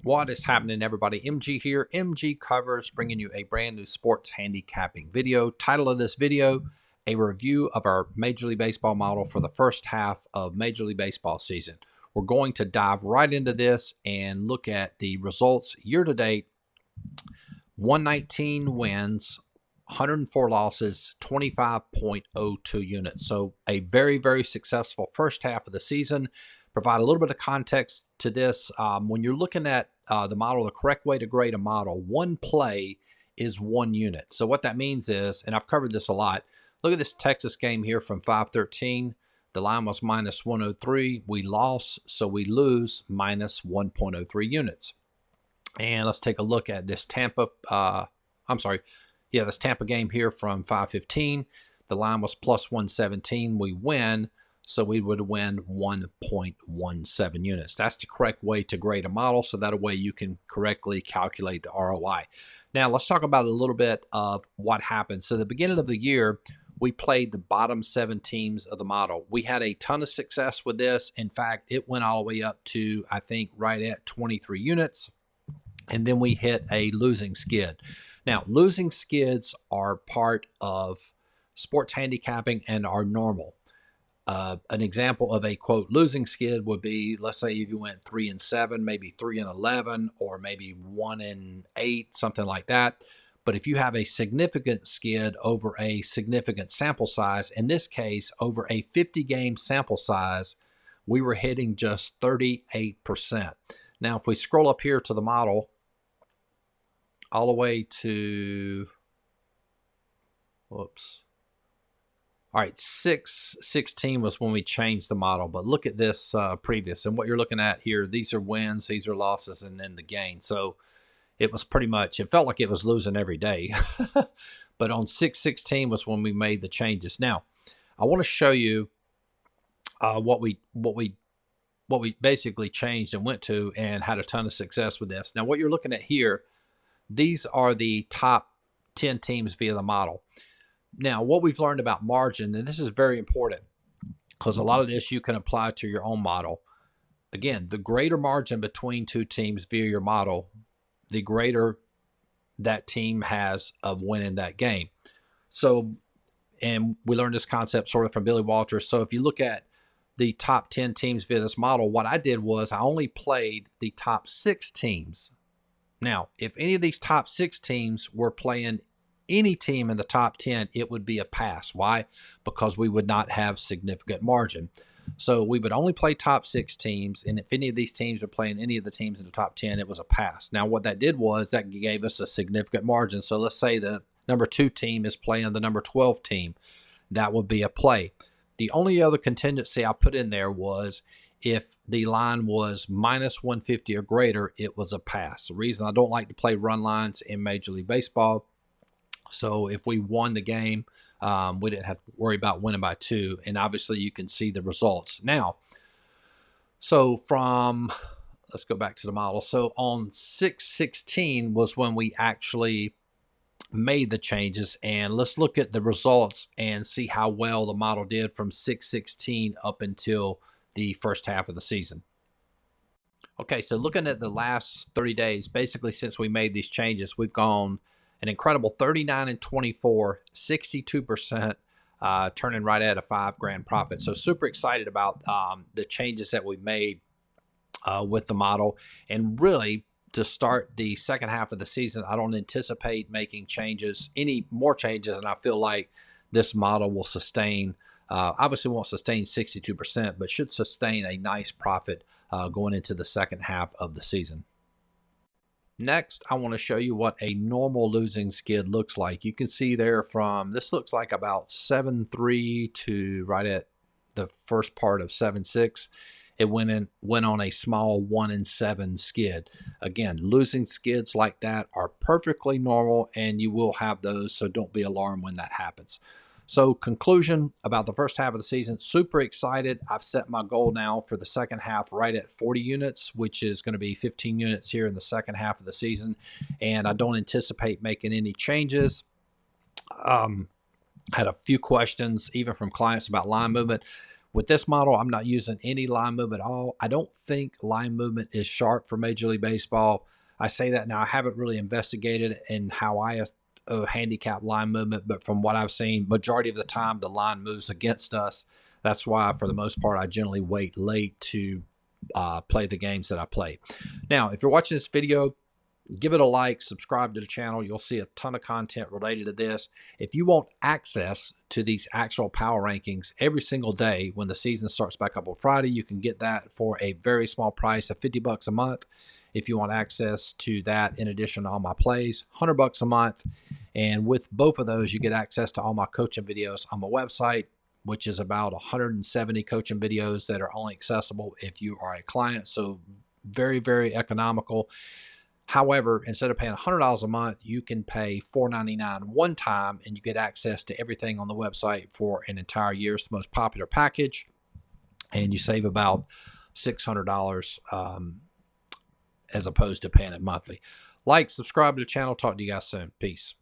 What is happening, everybody? MG here, MGCovers, bringing you a brand new sports handicapping video. Title of this video, a review of our Major League Baseball model for the first half of Major League Baseball season. We're going to dive right into this and look at the results year to date. 119 wins, 104 losses, 25.02 units. So a very, very successful first half of the season. Provide a little bit of context to this. When you're looking at the model, the correct way to grade a model, one play is 1 unit. So what that means is, and I've covered this a lot, look at this Texas game here from 513. The line was minus 103. We lost, so we lose minus 1.03 units. And let's take a look at this Tampa game here from 515. The line was plus 117. We win, so we would win 1.17 units. That's the correct way to grade a model, so that way you can correctly calculate the ROI. Now, let's talk about a little bit of what happened. So, at the beginning of the year, we played the bottom 7 teams of the model. We had a ton of success with this. In fact, it went all the way up to, I think, right at 23 units. And then we hit a losing skid. Now, losing skids are part of sports handicapping and are normal. An example of a, quote, losing skid would be, let's say if you went 3-7, maybe 3-11, or maybe 1-8, something like that. But if you have a significant skid over a significant sample size, in this case, over a 50-game sample size, we were hitting just 38%. Now, if we scroll up here to the model, all the way to, whoops. All right, 616 was when we changed the model, but look at this previous. And what you're looking at here, these are wins, these are losses, and then the gain. So it was pretty much, it felt like it was losing every day. But on 616 was when we made the changes. Now, I want to show you what we basically changed and went to and had a ton of success with this. Now, what you're looking at here, these are the top 10 teams via the model. Now, what we've learned about margin, and this is very important because a lot of this you can apply to your own model. Again, the greater margin between 2 teams via your model, the greater that team has of winning that game. So, and we learned this concept sort of from Billy Walters. So if you look at the top 10 teams via this model, what I did was I only played the top 6 teams. Now, if any of these top 6 teams were playing any team in the top 10, it would be a pass. Why? Because we would not have significant margin. So we would only play top 6 teams, and if any of these teams were playing any of the teams in the top 10, it was a pass. Now, what that did was that gave us a significant margin. So let's say the number 2 team is playing the number 12 team. That would be a play. The only other contingency I put in there was if the line was minus 150 or greater, it was a pass. The reason I don't like to play run lines in Major League Baseball, so if we won the game, we didn't have to worry about winning by 2. And obviously you can see the results. Now, so let's go back to the model. So on 616 was when we actually made the changes. And let's look at the results and see how well the model did from 616 up until the first half of the season. Okay, so looking at the last 30 days, basically since we made these changes, we've gone an incredible 39-24, 62%, turning right at a $5,000 profit. So super excited about the changes that we made with the model. And really, to start the second half of the season, I don't anticipate making any more changes, and I feel like this model will sustain, obviously won't sustain 62%, but should sustain a nice profit going into the second half of the season. Next, I want to show you what a normal losing skid looks like. You can see there this looks like about 7.3 to right at the first part of 7.6. It went on a small 1-7 skid. Again, losing skids like that are perfectly normal, and you will have those, so don't be alarmed when that happens. So conclusion about the first half of the season, super excited. I've set my goal now for the second half right at 40 units, which is going to be 15 units here in the second half of the season. And I don't anticipate making any changes. Had a few questions, even from clients, about line movement. With this model, I'm not using any line movement at all. I don't think line movement is sharp for Major League Baseball. I say that now. I haven't really investigated in how I handicap line movement, but from what I've seen, majority of the time the line moves against us. That's why, for the most part, I generally wait late to play the games that I play. Now, if you're watching this video, give it a like, subscribe to the channel. You'll see a ton of content related to this. If you want access to these actual power rankings every single day when the season starts back up on Friday, you can get that for a very small price of $50 a month. If you want access to that, in addition to all my plays, $100 a month. And with both of those, you get access to all my coaching videos on my website, which is about 170 coaching videos that are only accessible if you are a client. So very, very economical. However, instead of paying $100 a month, you can pay $4.99 one time, and you get access to everything on the website for an entire year. It's the most popular package, and you save about $600 as opposed to paying it monthly. Like, subscribe to the channel. Talk to you guys soon. Peace.